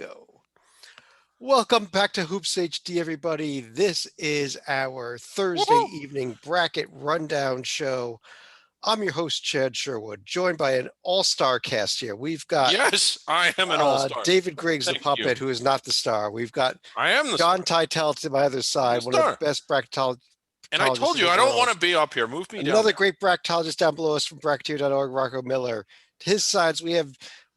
go. Welcome back to Hoops HD, everybody. This is our Thursday Woohoo! evening bracket rundown show. I'm your host, Chad Sherwood, joined by an all-star cast here. We've got Yes, I am an all-star. David Griggs, the Thank you. puppet, who is not the star. We've got I am the John star. Teitel to my other I'm the side, one of the star. best And I bracketologists told in the you I don't want world. to be up here. Move me down Another there. great bracketologist down below us from bracketeer.org, Rocco Miller. To his sides, we have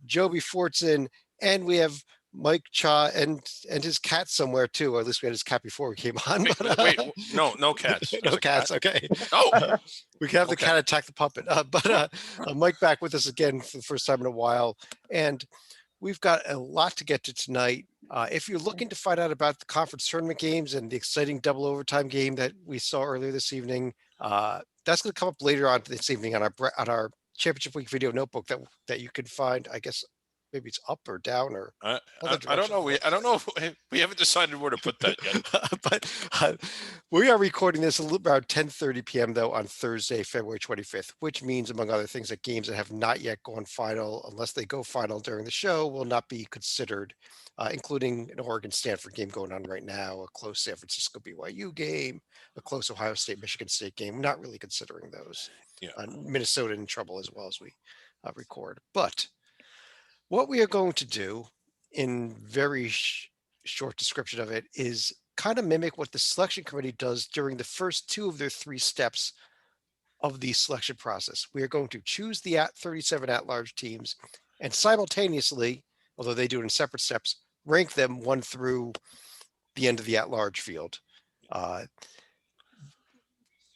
Joby Fortson, and we have Mike Cha and his cat somewhere too, or at least we had his cat before we came on. Wait, no cats. No There's a cats. cat. Okay, Oh, we can have the okay. cat attack the puppet. Mike back with us again for the first time in a while, and we've got a lot to get to tonight. If you're looking to find out about the conference tournament games and the exciting double overtime game that we saw earlier this evening, that's going to come up later on this evening on our championship week video notebook that you can find. I guess maybe it's up or down or other I don't direction. know. I don't know. We haven't decided where to put that yet. But we are recording this a little around 10:30 p.m. though on Thursday, February 25th, which means, among other things, that games that have not yet gone final, unless they go final during the show, will not be considered, including an Oregon-Stanford game going on right now, a close San Francisco BYU game, a close Ohio State-Michigan State game. Not really considering those. Yeah. Minnesota in trouble as well as we record. But what we are going to do, in very short description of it, is kind of mimic what the selection committee does during the first two of their three steps of the selection process. We are going to choose the 37 at-large teams and simultaneously, although they do it in separate steps, rank them one through the end of the at-large field.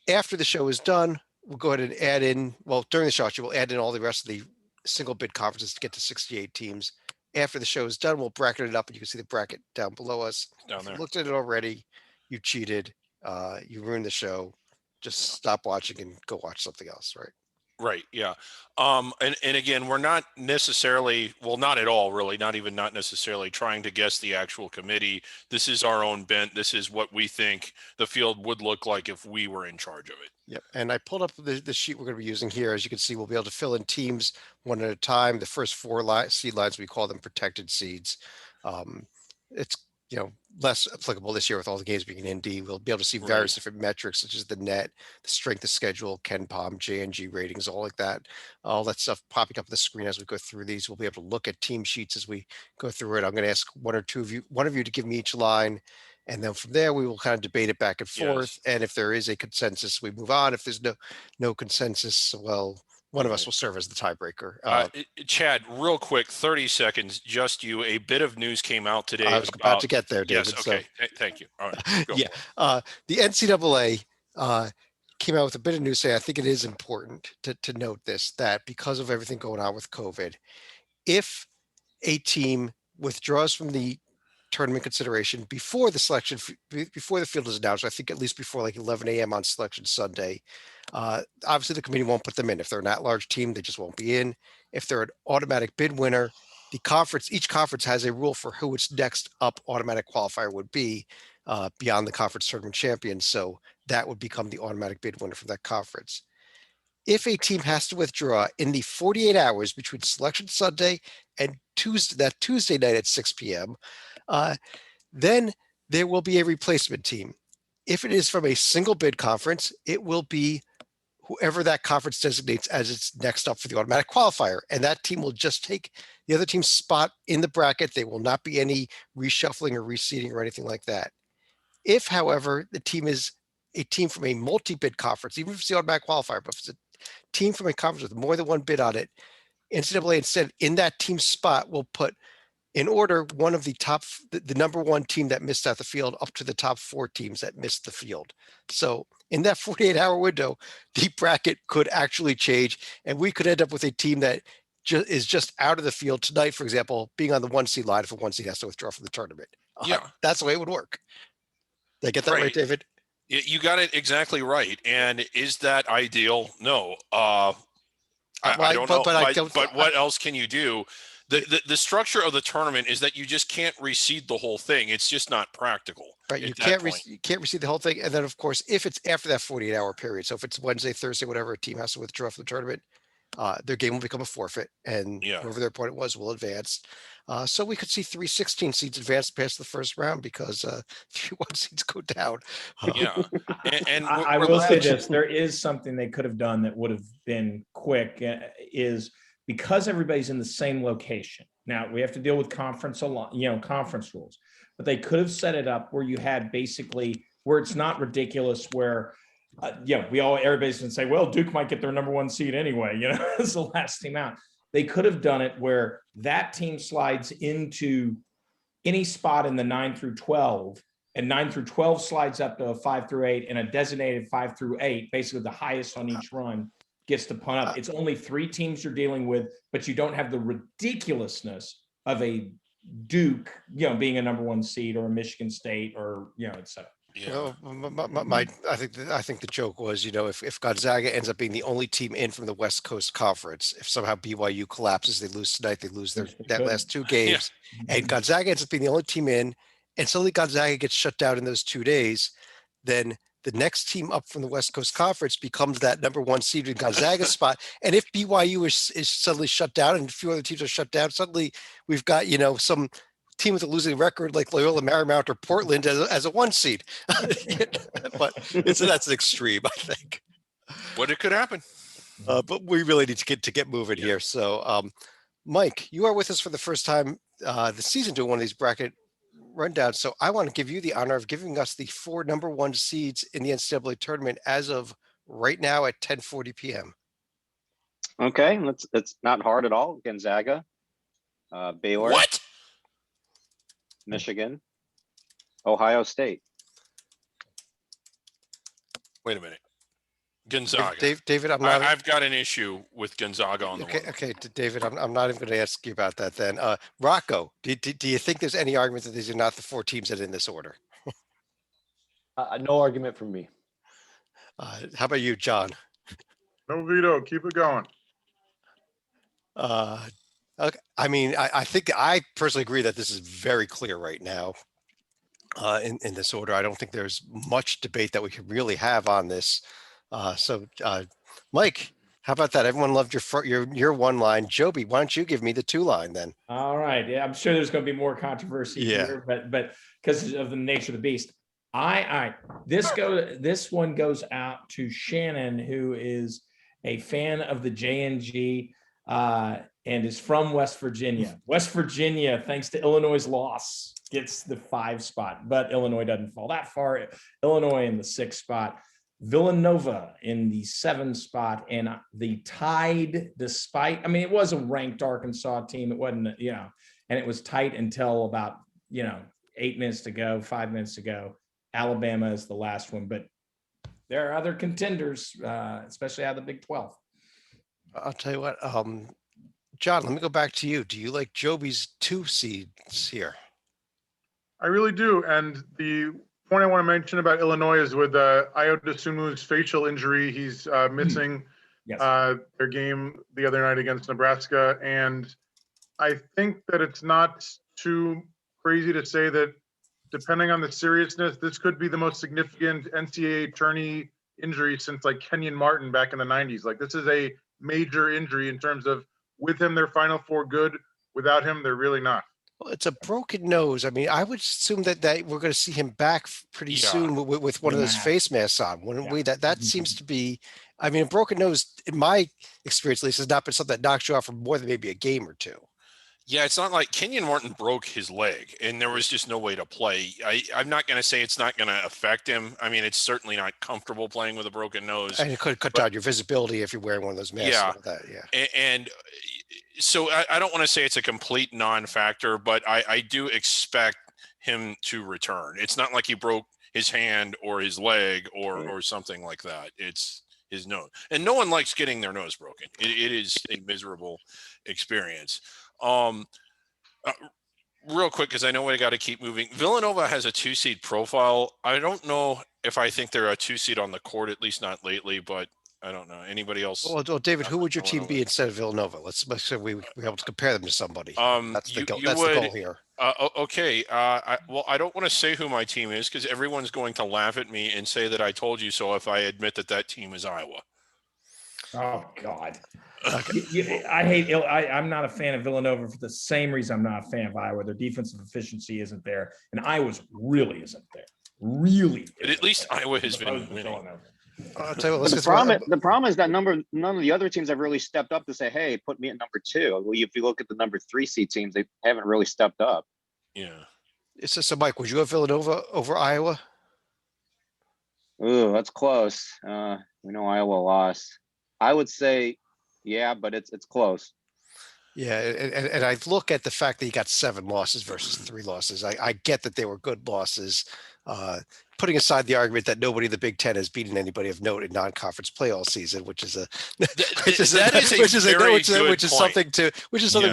After the show is done, we'll go ahead and add in, well, during the show, we'll add in all the rest of the single bid conferences to get to 68 teams. After the show is done, we'll bracket it up, and you can see the bracket down below us. Down if there. you looked at it already, you cheated, you ruined the show. Just stop watching and go watch something else, right? Right. Yeah. And again, we're not necessarily, well, not at all, really, not necessarily trying to guess the actual committee. This is our own bent. This is what we think the field would look like if we were in charge of it. Yep. And I pulled up the sheet we're going to be using here. As you can see, we'll be able to fill in teams one at a time. The first four seed lines, we call them protected seeds. It's less applicable this year with all the games being in Indy. We'll be able to see various different metrics such as the net, the strength of schedule, KenPom, JNG ratings, all like that. All that stuff popping up on the screen as we go through these. We'll be able to look at team sheets as we go through it. I'm going to ask one of you to give me each line. And then from there, we will kind of debate it back and forth. Yes. And if there is a consensus, we move on. If there's no consensus, well, one of us will serve as the tiebreaker. Chad, real quick, 30 seconds, just you. A bit of news came out today. I was about to get there, David. Yes, okay. Thank you. All right. Yeah. The NCAA came out with a bit of news saying, I think it is important to note this, that because of everything going on with COVID, if a team withdraws from the tournament consideration before the field is announced, I think at least before like 11 a.m. on selection Sunday, obviously the committee won't put them in. If they're an at-large team, they just won't be in. If they're an automatic bid winner, each conference has a rule for who its next up automatic qualifier would be beyond the conference tournament champion. So that would become the automatic bid winner for that conference. If a team has to withdraw in the 48 hours between selection Sunday and Tuesday night at 6 p.m., then there will be a replacement team. If it is from a single bid conference, it will be whoever that conference designates as its next up for the automatic qualifier. And that team will just take the other team's spot in the bracket. There will not be any reshuffling or reseeding or anything like that. If, however, the team is a team from a multi-bid conference, even if it's the automatic qualifier, but if it's a team from a conference with more than one bid on it, NCAA instead in that team spot will put in order one of the number one team that missed out the field up to the top four teams that missed the field. So in that 48-hour window, the bracket could actually change, and we could end up with a team that is just out of the field tonight, for example, being on the 1 seed line if a 1 seed has to withdraw from the tournament. Yeah. That's the way it would work. Did I get that right, David? You got it exactly right. And is that ideal? No. I don't know. But what else can you do? The structure of the tournament is that you just can't reseed the whole thing. It's just not practical. Right. You can't reseed the whole thing. And then, of course, if it's after that 48-hour period, so if it's Wednesday, Thursday, whatever, a team has to withdraw from the tournament, their game will become a forfeit, and Yeah. whoever their opponent was will advance. So we could see 3 16 seeds advance past the first round because 3 1 seeds go down. Yeah. And I will say this, there is something they could have done that would have been quick, is because everybody's in the same location. Now we have to deal with conference rules, but they could have set it up where you had basically where it's not ridiculous, where everybody's gonna say, well, Duke might get their number 1 seed anyway, it's the last team out. They could have done it where that team slides into any spot in the 9 through 12, and 9 through 12 slides up to a 5 through 8, and a designated 5 through 8, basically the highest on each run, gets to punt up. It's only 3 teams you're dealing with, but you don't have the ridiculousness of a Duke, being a number 1 seed, or a Michigan State, or et cetera. Yeah. I think the joke was, if Gonzaga ends up being the only team in from the West Coast Conference, if somehow BYU collapses, they lose tonight, they lose that last 2 games, and Gonzaga ends up being the only team in, and suddenly Gonzaga gets shut down in those 2 days, then the next team up from the West Coast Conference becomes that number 1 seed in Gonzaga's spot. And if BYU is suddenly shut down and a few other teams are shut down, suddenly we've got, some team with a losing record like Loyola Marymount or Portland as a 1 seed. But that's an extreme, I think. But it could happen. But we really need to get moving here. So, Mike, you are with us for the first time this season doing one of these bracket rundowns. So I want to give you the honor of giving us the 4 number 1 seeds in the NCAA tournament as of right now at 10:40 p.m. Okay, it's not hard at all. Gonzaga, Baylor, What? Michigan, Ohio State. Wait a minute. Gonzaga. David, I've got an issue with Gonzaga on the one. Okay, David, I'm not even going to ask you about that then. Rocco, do you think there's any argument that these are not the 4 teams that are in this order? No argument from me. How about you, John? No veto. Keep it going. Okay. I mean, I think I personally agree that this is very clear right now in this order. I don't think there's much debate that we could really have on this. So, Mike, how about that? Everyone loved your 1 line. Joby, why don't you give me the 2 line then? All right. Yeah, I'm sure there's going to be more controversy here, but because of the nature of the beast, this one goes out to Shannon, who is a fan of the JNG and is from West Virginia. West Virginia, thanks to Illinois' loss, gets the 5 spot, but Illinois doesn't fall that far. Illinois in the 6 spot. Villanova in the 7 spot, and the Tide, despite, it was a ranked Arkansas team. It wasn't, and it was tight until about, 8 minutes to go, 5 minutes to go. Alabama is the last one, but there are other contenders, especially out of the Big 12. I'll tell you what, John, let me go back to you. Do you like Joby's 2 seeds here? I really do. And the point I want to mention about Illinois is with Iota Sumu's facial injury. He's missing their game the other night against Nebraska. And I think that it's not too crazy to say that, depending on the seriousness, this could be the most significant NCAA tourney injury since like Kenyon Martin back in the 90s. Like, this is a major injury in terms of, with him, their Final Four good. Without him, they're really not. Well, it's a broken nose. I would assume that we're going to see him back pretty soon with one of those face masks on, wouldn't we? That seems to be, a broken nose, in my experience at least, has not been something that knocks you out for more than maybe a game or 2. Yeah, it's not like Kenyon Martin broke his leg and there was just no way to play. I'm not going to say it's not going to affect him. It's certainly not comfortable playing with a broken nose. And it could cut down your visibility if you're wearing one of those masks. Yeah. Like that, And so I don't want to say it's a complete non-factor, but I do expect him to return. It's not like he broke his hand or his leg or something like that. It's his nose. And no one likes getting their nose broken. It is a miserable experience. Real quick, because I know we got to keep moving. Villanova has a 2-seed profile. I don't know if I think they're a 2-seed on the court, at least not lately, but I don't know. Anybody else? Well, David, who would your team be instead of Villanova? Let's make sure we're able to compare them to somebody. That's the goal here. Okay. Well, I don't want to say who my team is because everyone's going to laugh at me and say that I told you so if I admit that team is Iowa. Oh, God. Okay. I'm not a fan of Villanova for the same reason I'm not a fan of Iowa. Their defensive efficiency isn't there, and Iowa's really isn't there. Really. But at least Iowa has been winning. I'll tell you what, the problem is that none of the other teams have really stepped up to say, hey, put me at number 2. Well, if you look at the number 3 seed teams, they haven't really stepped up. Yeah. So Mike, would you have Villanova over Iowa? Ooh, that's close. We know Iowa lost. I would say, yeah, but it's close. Yeah, and I look at the fact that you got 7 losses versus 3 losses. I get that they were good losses. Putting aside the argument that nobody in the Big Ten has beaten anybody of note in non-conference play all season, which is something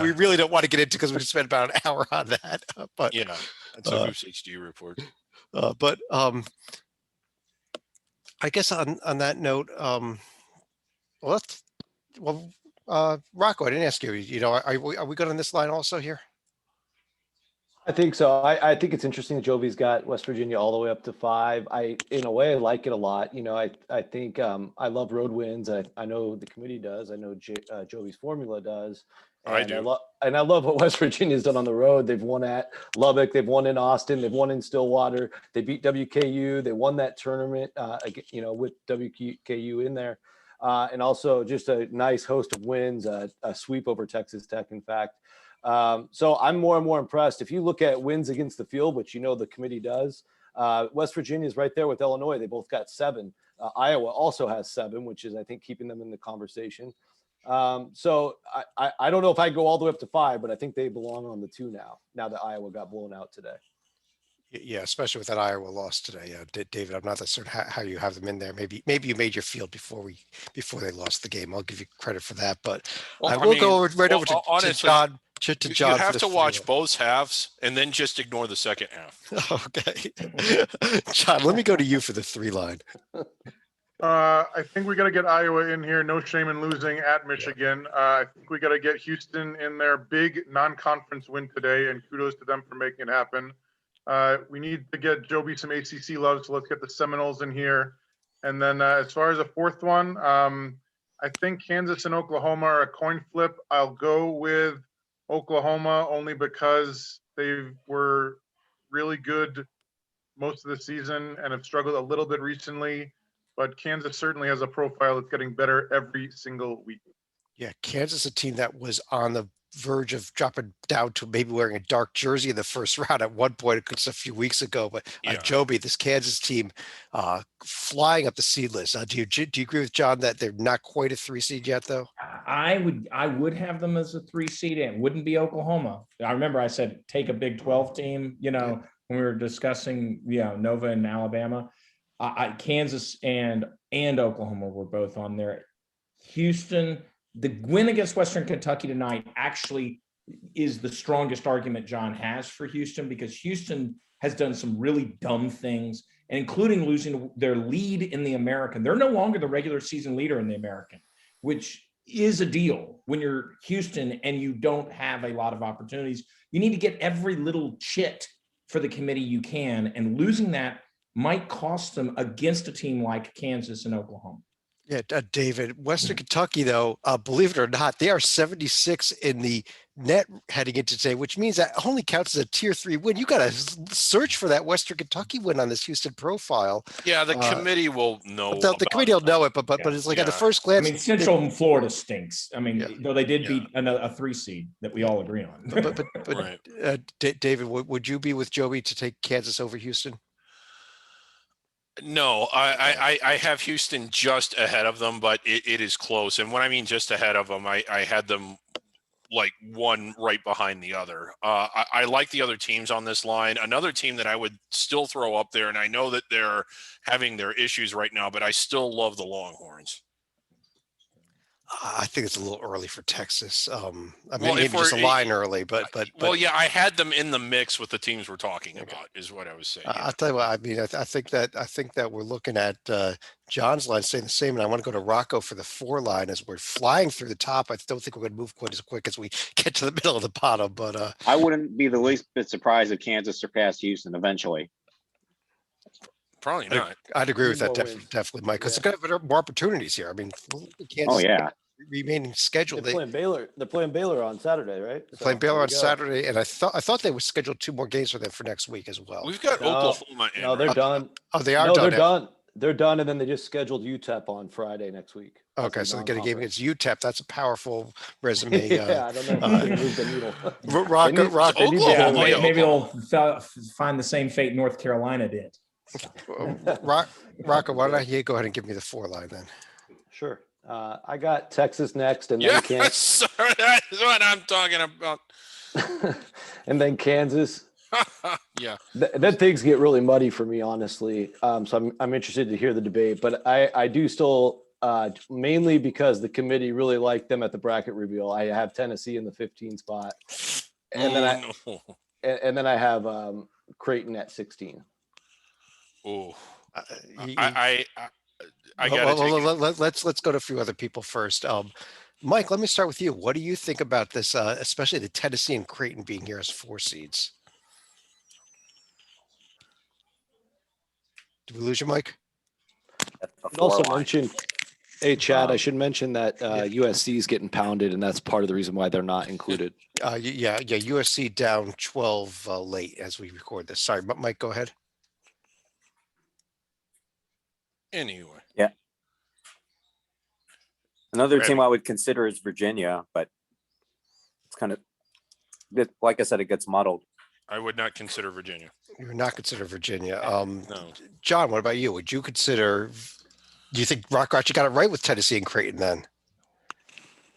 we really don't want to get into because we spent about an hour on that. But yeah, that's a Hoops HD report. But I guess on that note, Rocco, I didn't ask you. You know, are we good on this line also here? I think so. I think it's interesting that Jovi's got West Virginia all the way up to 5. In a way, I like it a lot. You know, I think I love road wins. I know the committee does. I know Jovi's formula does. And I do. I love what West Virginia's done on the road. They've won at Lubbock. They've won in Austin. They've won in Stillwater. They beat WKU. They won that tournament, with WKU in there. And also just a nice host of wins, a sweep over Texas Tech, in fact. So I'm more and more impressed. If you look at wins against the field, which the committee does, West Virginia is right there with Illinois. They both got 7. Iowa also has 7, which is, I think, keeping them in the conversation. So I don't know if I go all the way up to 5, but I think they belong on the 2 now that Iowa got blown out today. Yeah, especially with that Iowa loss today, David. I'm not that certain how you have them in there. Maybe you made your field before they lost the game. I'll give you credit for that. But go over to honestly, John. To John, you have to watch both halves and then just ignore the second half. Okay, John. Let me go to you for the 3 line. I think we got to get Iowa in here. No shame in losing at Michigan. I think we got to get Houston in their big non-conference win today, and kudos to them for making it happen. We need to get Joby some ACC love, so let's get the Seminoles in here. And then as far as a 4th one, I think Kansas and Oklahoma are a coin flip. I'll go with Oklahoma only because they were really good most of the season and have struggled a little bit recently. But Kansas certainly has a profile that's getting better every single week. Yeah, Kansas, a team that was on the verge of dropping down to maybe wearing a dark jersey in the first round at one point just a few weeks ago. But Joby, this Kansas team flying up the seed list. Do you agree with John that they're not quite a 3 seed yet, though? I would have them as a 3 seed, and it wouldn't be Oklahoma. I remember I said take a Big 12 team, when we were discussing Nova and Alabama. Kansas and Oklahoma were both on there. Houston, the win against Western Kentucky tonight actually is the strongest argument John has for Houston, because Houston has done some really dumb things, and including losing their lead in the American. They're no longer the regular season leader in the American, which is a deal when you're Houston and you don't have a lot of opportunities. You need to get every little chit for the committee you can, and losing that might cost them against a team like Kansas and Oklahoma. Yeah, David, Western Kentucky, though, believe it or not, they are 76 in the net heading into today, which means that only counts as a tier 3 win. You got to search for that Western Kentucky win on this Houston profile. Yeah, the committee will know. The committee will know it, but it's like at the first glance. I mean, Central Florida stinks. I mean, though they did beat a 3 seed that we all agree on. But right. David, would you be with Joby to take Kansas over Houston? No, I have Houston just ahead of them, but it is close. And when I mean just ahead of them, I had them like one right behind the other. I like the other teams on this line. Another team that I would still throw up there, and I know that they're having their issues right now, but I still love the Longhorns. I think it's a little early for Texas. Maybe just a line early, but I had them in the mix with the teams we're talking about, is what I was saying. I'll tell you what. I mean, I think that we're looking at John's line saying the same, and I want to go to Rocco for the 4 line as we're flying through the top. I don't think we're going to move quite as quick as we get to the middle of the bottom, but I wouldn't be the least bit surprised if Kansas surpassed Houston eventually. Probably not. I'd agree with that definitely, Mike, because they're going to have more opportunities here. I mean, Kansas remaining schedule. They're playing Baylor. They're playing Baylor on Saturday, right? They're playing Baylor on Saturday, and I thought they would schedule 2 more games for them for next week as well. We've got Oklahoma in. No, they're done. Oh, they are done. They're done. They're done, and then they just scheduled UTEP on Friday next week. Okay, so they get a game against UTEP. That's a powerful resume. Yeah, I don't know if they move the needle. Rock, maybe they'll find the same fate North Carolina did. Rocco, why don't you go ahead and give me the 4 line then? Sure. I got Texas next, and then Kansas. That's what I'm talking about. And then Kansas. Yeah. Then things get really muddy for me, honestly. So I'm interested to hear the debate, but I do still mainly because the committee really liked them at the bracket reveal. I have Tennessee in the 15 spot, and then I have Creighton at 16. Oh, let's go to a few other people first. Mike, let me start with you. What do you think about this, especially the Tennessee and Creighton being here as 4 seeds? Did we lose your mic? Also mention, hey Chad, I should mention that USC is getting pounded, and that's part of the reason why they're not included. Yeah. USC down 12 late as we record this. Sorry, but Mike, go ahead. Anyway. Yeah. Another team I would consider is Virginia, but it's kind of, like I said, it gets muddled. I would not consider Virginia. You would not consider Virginia. No. John, what about you? Would you consider? Do you think Rock actually got it right with Tennessee and Creighton then?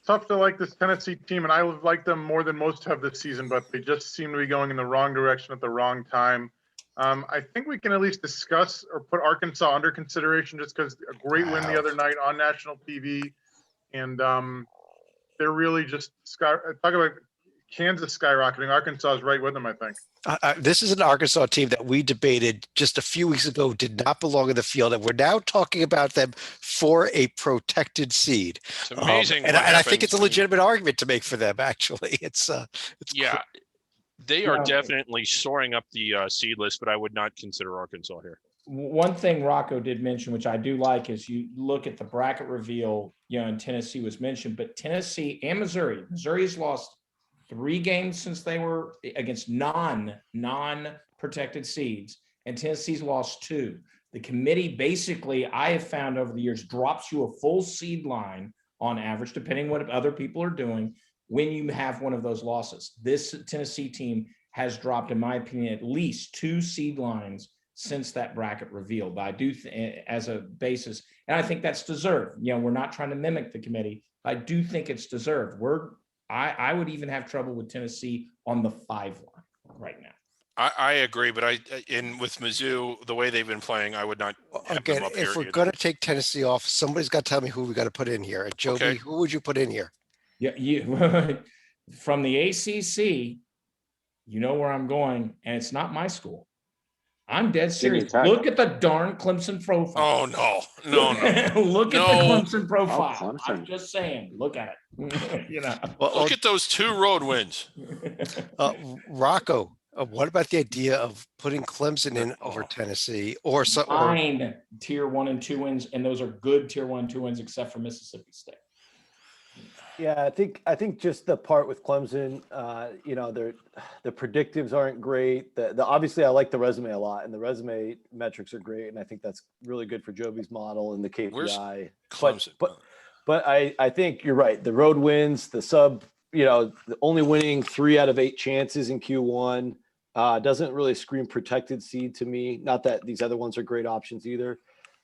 Tough to like this Tennessee team, and I would like them more than most have this season, but they just seem to be going in the wrong direction at the wrong time. I think we can at least discuss or put Arkansas under consideration just because a great win the other night on national TV, and they're really just talk about Kansas skyrocketing. Arkansas is right with them, I think. This is an Arkansas team that we debated just a few weeks ago did not belong in the field, and we're now talking about them for a protected seed. It's amazing, and I think it's a legitimate argument to make for them. Actually, it's yeah, they are definitely soaring up the seed list, but I would not consider Arkansas here. One thing Rocco did mention, which I do like, is you look at the bracket reveal. And Tennessee was mentioned, but Tennessee and Missouri has lost 3 games since they were against non-protected seeds, and Tennessee's lost 2. The committee basically, I have found over the years, drops you a full seed line on average, depending what other people are doing, when you have one of those losses. This Tennessee team has dropped, in my opinion, at least 2 seed lines since that bracket reveal. But I do, as a basis, and I think that's deserved. We're not trying to mimic the committee. I do think it's deserved. I would even have trouble with Tennessee on the 5 line right now. I agree, but with Mizzou, the way they've been playing, I would not have them up here. If we're going to take Tennessee off, somebody's got to tell me who we got to put in here. Joby, who would you put in here? Yeah, from the ACC, you know where I'm going, and it's not my school. I'm dead serious. Look at the darn Clemson profile. Oh, no. Look at the Clemson profile. I'm just saying, look at it. Look at those 2 road wins. Rocco, what about the idea of putting Clemson in over Tennessee or something? 9 tier 1 and 2 wins, and those are good tier 1 and 2 wins, except for Mississippi State. Yeah, I think just the part with Clemson, the predictives aren't great. The obviously I like the resume a lot, and the resume metrics are great, and I think that's really good for Joby's model and the KPI. Where's Clemson? But I think you're right. The road wins, the sub, the only winning 3 out of 8 chances in Q1 doesn't really scream protected seed to me. Not that these other ones are great options either.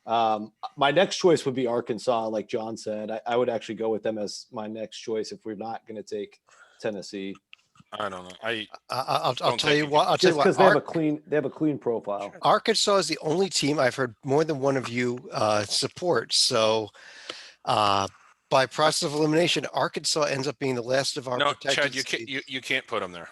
My next choice would be Arkansas, like John said. I would actually go with them as my next choice if we're not going to take Tennessee. I don't know. I'll tell you what. Just because they have a clean profile. Arkansas is the only team I've heard more than one of you support. So, by process of elimination, Arkansas ends up being the last of our protected. Chad, you can't put them there.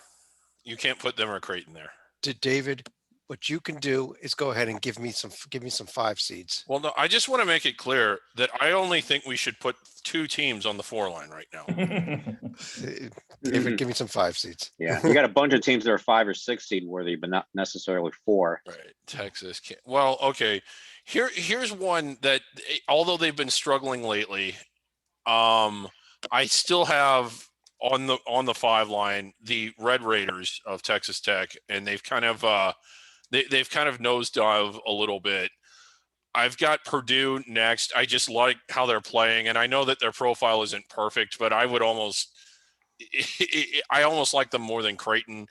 You can't put them or Creighton there. David, what you can do is go ahead and give me some 5 seeds. Well, no, I just want to make it clear that I only think we should put 2 teams on the 4 line right now. David, give me some 5 seeds. Yeah, you got a bunch of teams that are 5 or 6 seed worthy, but not necessarily 4. Right, Texas can't. Well, okay. Here's one that, although they've been struggling lately, I still have on the 5 line the Red Raiders of Texas Tech, and they've kind of they've kind of nosedive a little bit. I've got Purdue next. I just like how they're playing, and I know that their profile isn't perfect, but I would almost like them more than Creighton.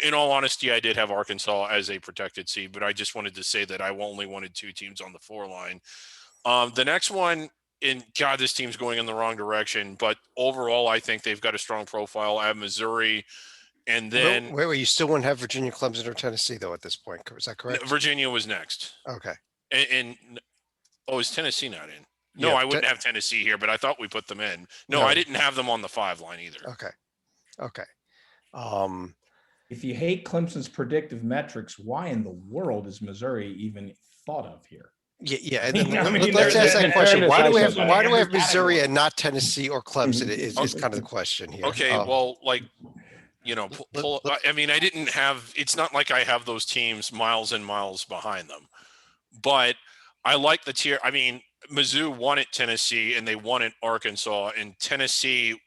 In all honesty, I did have Arkansas as a protected seed, but I just wanted to say that I only wanted 2 teams on the 4 line. The next one, and God, this team's going in the wrong direction, but overall, I think they've got a strong profile. I have Missouri, and then wait, you still wouldn't have Virginia, Clemson, or Tennessee though at this point. Is that correct? Virginia was next. Okay. And is Tennessee not in? No, I wouldn't have Tennessee here, but I thought we put them in. No, I didn't have them on the 5 line either. Okay. If you hate Clemson's predictive metrics, why in the world is Missouri even thought of here? Yeah. And then let's ask that question. Why do we have Missouri and not Tennessee or Clemson? Is kind of the question here. Okay, well, like, I mean, I didn't have. It's not like I have those teams miles and miles behind them, but I like the tier. I mean, Mizzou won at Tennessee and they won at Arkansas, and Tennessee.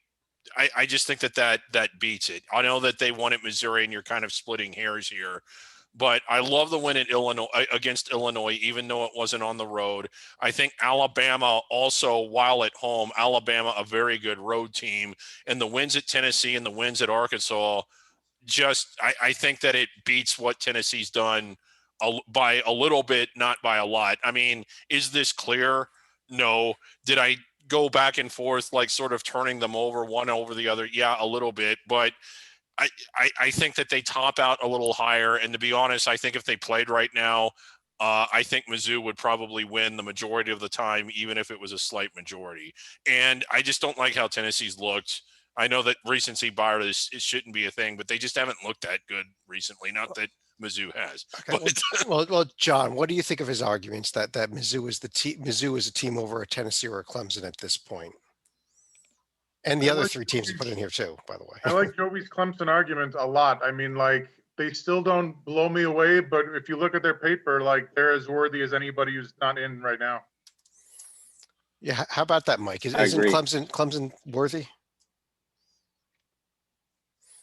I just think that beats it. I know that they won at Missouri, and you're kind of splitting hairs here, but I love the win at Illinois against Illinois, even though it wasn't on the road. I think Alabama also, while at home, Alabama a very good road team, and the wins at Tennessee and the wins at Arkansas. I think that it beats what Tennessee's done by a little bit, not by a lot. I mean, is this clear? No. Did I go back and forth, like sort of turning them over one over the other? Yeah, a little bit, but I think that they top out a little higher. And to be honest, I think if they played right now, I think Mizzou would probably win the majority of the time, even if it was a slight majority. And I just don't like how Tennessee's looked. I know that recency bias, it shouldn't be a thing, but they just haven't looked that good recently. Not that Mizzou has. Okay. Well, John, what do you think of his arguments that Mizzou is a team over a Tennessee or a Clemson at this point? And the other 3 teams he put in here too, by the way. I like Joey's Clemson argument a lot. I mean, like, they still don't blow me away, but if you look at their paper, like, they're as worthy as anybody who's not in right now. Yeah, how about that, Mike? Isn't Clemson worthy?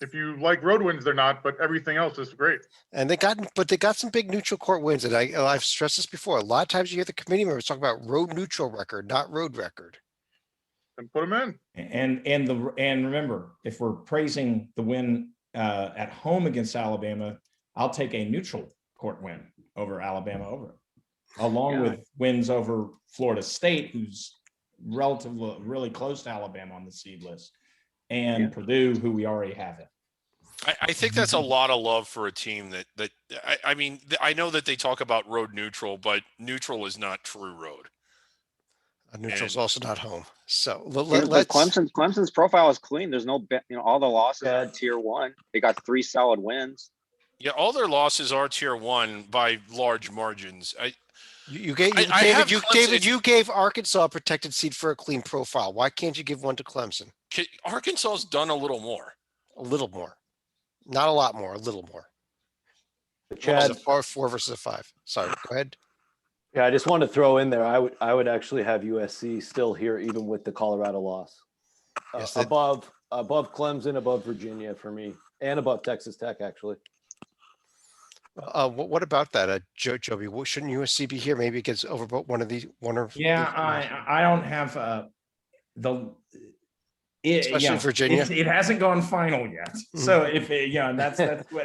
If you like road wins, they're not, but everything else is great. And they got some big neutral court wins. And I've stressed this before. A lot of times you hear the committee members talk about road neutral record, not road record. And put them in. And remember, if we're praising the win at home against Alabama, I'll take a neutral court win over Alabama along with wins over Florida State, who's relatively really close to Alabama on the seed list, and Purdue, who we already have it. I think that's a lot of love for a team that I mean, I know that they talk about road neutral, but neutral is not true road. Neutral is also not home. So Clemson's profile is clean. There's no, all the losses are tier 1. They got 3 solid wins. Yeah, all their losses are tier 1 by large margins. You gave Arkansas a protected seed for a clean profile. Why can't you give one to Clemson? Arkansas's done a little more. A little more. Not a lot more, a little more. Chad, 4 versus a 5. Sorry, go ahead. Yeah, I just wanted to throw in there. I would actually have USC still here, even with the Colorado loss, above Clemson, above Virginia for me, and above Texas Tech actually. What about that, Joby? Shouldn't USC be here? Maybe it gets over one of these. I don't have especially Virginia. It hasn't gone final yet. Mm-hmm. So if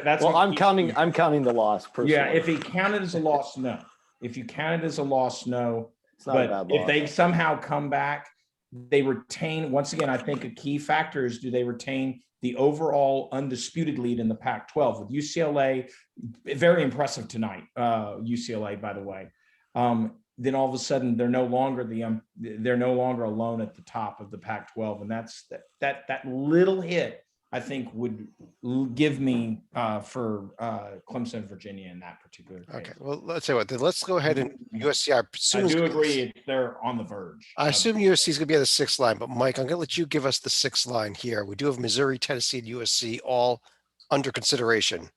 that's well, I'm counting the loss personally. Yeah, if he counted as a loss, no. If you count it as a loss, no. It's not a bad loss. If they somehow come back, they retain, once again, I think a key factor is, do they retain the overall undisputed lead in the Pac-12 with UCLA? Very impressive tonight, UCLA, by the way. Then all of a sudden they're no longer alone at the top of the Pac-12, and that's that little hit I think would give me for Clemson and Virginia in that particular case. Okay, well, let's say what. Then let's go ahead and USC. I do agree they're on the verge. I assume USC is going to be on the 6th line, but Mike, I'm going to let you give us the 6th line here. We do have Missouri, Tennessee, and USC all under consideration.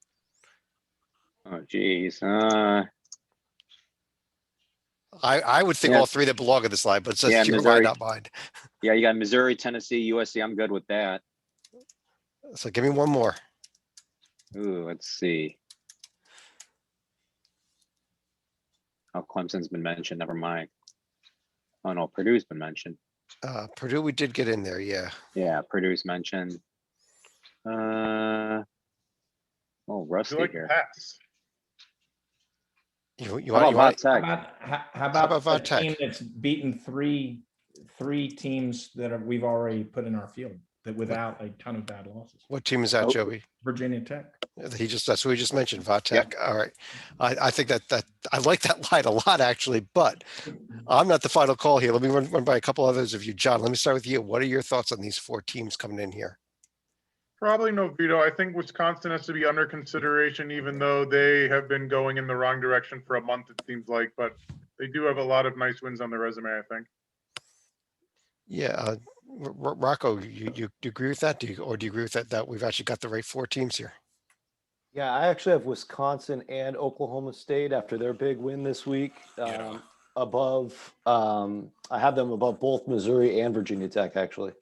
Oh, geez. I would think all 3 that belong in this line, but it says your line, not mine. Yeah, you got Missouri, Tennessee, USC. I'm good with that. So give me one more. Ooh, let's see. Oh, Clemson's been mentioned. Never mind. Oh no, Purdue's been mentioned. Purdue, we did get in there. Yeah. Yeah, Purdue's mentioned. Oh, rusty here. Pass. You How want about Tech? How about a Tech? team that's beaten three teams that we've already put in our field that without a ton of bad losses? What team is that, Oh. Joey? Virginia Tech. That's who he just mentioned, Vatech. Yep. All right. I think that I like that line a lot, actually, but I'm not the final call here. Let me run by a couple others of you. John, let me start with you. What are your thoughts on these 4 teams coming in here? Probably no veto. I think Wisconsin has to be under consideration, even though they have been going in the wrong direction for a month, it seems like, but they do have a lot of nice wins on their resume, I think. Yeah. Rocco, you agree with that? Do you agree with that we've actually got the right 4 teams here? Yeah, I actually have Wisconsin and Oklahoma State after their big win this week. Above, I have them above both Missouri and Virginia Tech, actually.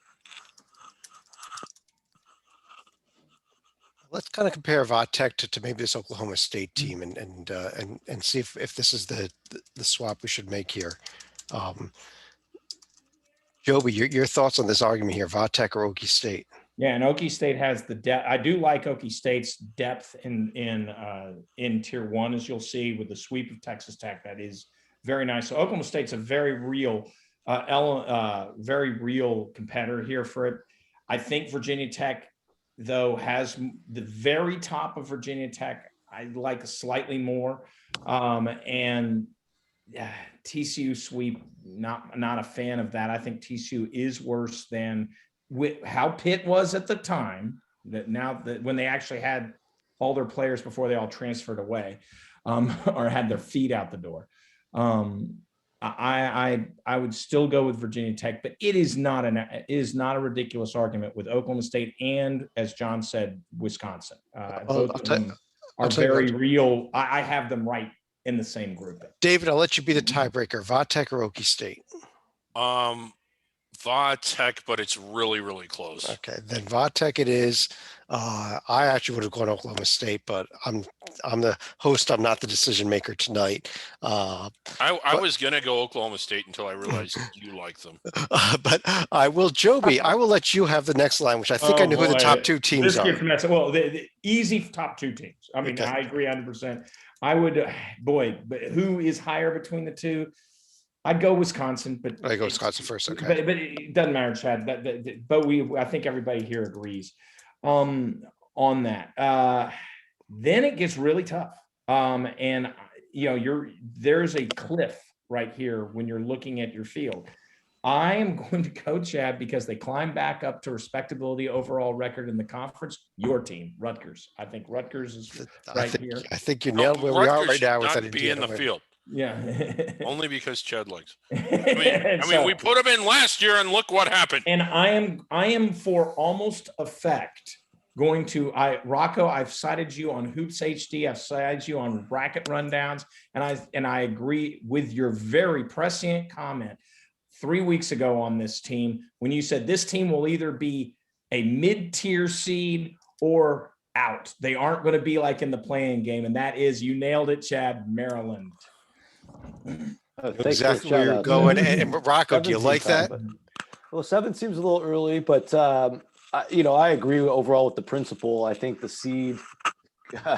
Let's kind of compare Vatech to maybe this Oklahoma State team and see if this is the swap we should make here. Joby, your thoughts on this argument here, Vatech or Okie State? Yeah, and Okie State has the depth. I do like Okie State's depth in Tier 1, as you'll see with the sweep of Texas Tech. That is very nice. So Oklahoma State's a very real competitor here for it. I think Virginia Tech, though, has the very top of Virginia Tech. I like slightly more, and TCU sweep. Not a fan of that. I think TCU is worse than how Pitt was at the time. That now that when they actually had all their players before they all transferred away, or had their feet out the door. I would still go with Virginia Tech, but it is not a ridiculous argument with Oklahoma State and, as John said, Wisconsin. Both of them are very real. I have them right in the same group. David, I'll let you be the tiebreaker. Vatech or Okie State? Vatech, but it's really, really close. Okay, then Vatech it is. I actually would have gone Oklahoma State, but I'm the host. I'm not the decision maker tonight. I was gonna go Oklahoma State until I realized you like them. But I will, Joby. I will let you have the next line, which I think I know who the top 2 teams are. Well, the easy top 2 teams. I mean, okay. I agree 100%. I would, but who is higher between the 2? I'd go Wisconsin, but I go Wisconsin first. Okay, but it doesn't matter, Chad. But I think everybody here agrees on that. Then it gets really tough, and there's a cliff right here when you're looking at your field. I am going to go Chad because they climb back up to respectability overall record in the conference. Your team, Rutgers. I think Rutgers is here. I think you nailed where we are right now with that. Be in the field. Yeah. Only because Chad likes. I mean, we put him in last year and look what happened. And I am for almost effect going to Rocco, I've cited you on Hoops HD, I've cited you on bracket rundowns, and I agree with your very prescient comment 3 weeks ago on this team when you said this team will either be a mid-tier seed or out. They aren't going to be like in the playing game, and that is, you nailed it, Chad, Maryland. Exactly where you're going. And Rocco, do you like that? Well, 7 seems a little early, but I agree overall with the principle. I think the seed,